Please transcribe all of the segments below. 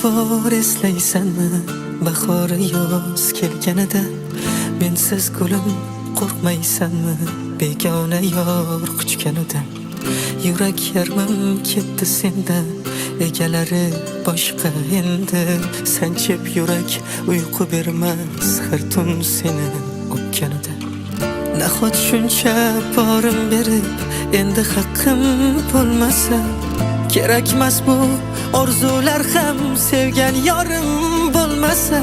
bor eslaysanmi? Bahori yoz kelganida mensiz gulim qo'rqmaysanmi? Begona yor quchganida yurak yarmim ketdi senda. Egalari boshqa endi, sanchib yurak uyqu bermas har tun seni o'pganida. Nahot shuncha borim berib endi haqqim bo'lmasa, kerakmas bu orzular ham sevgan yorim bo'lmasa.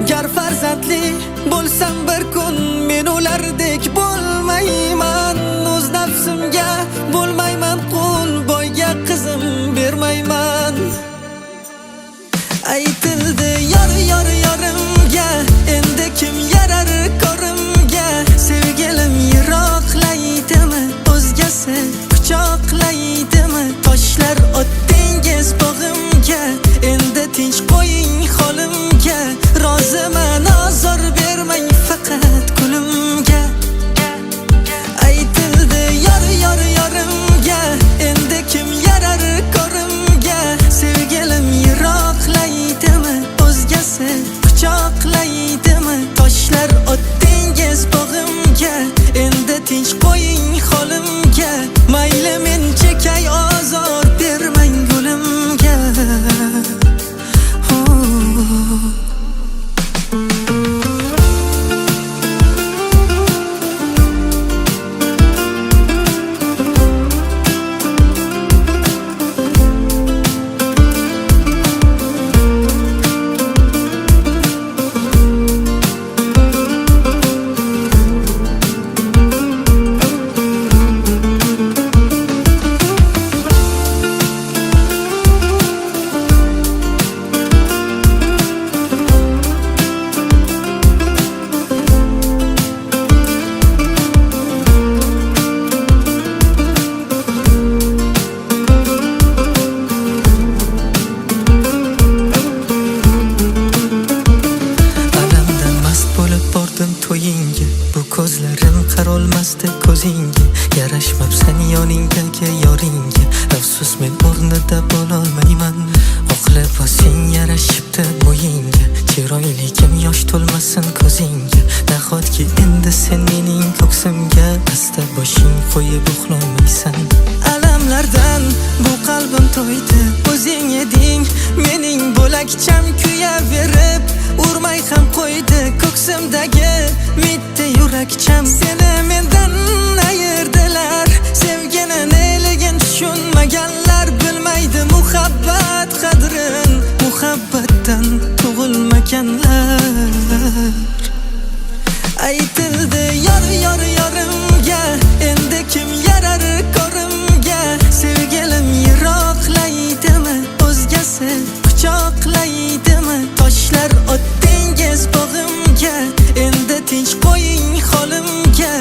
Gar farzandli bo'lsam bir kun men ulardek bo'lmayman. O'z nafsimga bo'lmayman qul, boyga qizim bermayman. Aytildi yorimga, endi kim yarar korimga? Sevgilim yiroqlaydimi, o'zgasi quchoqlaydimi? Toshlar otdingiz bog'imga, endi tinch qo'ying holimga. Roziman azor bermang faqat kulimga. Aytildi yorimga, endi kim yarar korimga? Sevgilim yiroqlaydimi, o'zgasi quchoqlaydimi? Toshlar otdingiz bog'imga, endi tinch qo'ying holimga. Mayli men chekay azor bermang gulimga. Bu ko'zlarim qarolmasdi ko'zingga, yarashmabsan yoningdagi yoringga. Afsus men o'rnida bo'lolmayman, oq libosing yarashibdi bo'yingga. Chiroyligim yosh to'lmasin ko'zingga. Nahotki endi sen mening ko'ksimga asta boshing qo'yib uxlolmaysan. Alamlardan bu qalbim to'ydi, o'zing eding mening bo'lakcham kuyaverib. Urmay ham qo'ydi ko'ksimdagi mitti yurakcham. Seni mendan ayirdilar, sevgini neligin tushunmaganlar. Bilmaydi muhabbat qadrin, muhabbatdan tug'ilmaganlar. Aytildi yorimga, endi kim yarar korimga? Sevgilim yiroqlaydimi, o'zgasi quchoqlaydimi? Toshlar otdingiz bog'imga, endi tinch qo'ying holimga.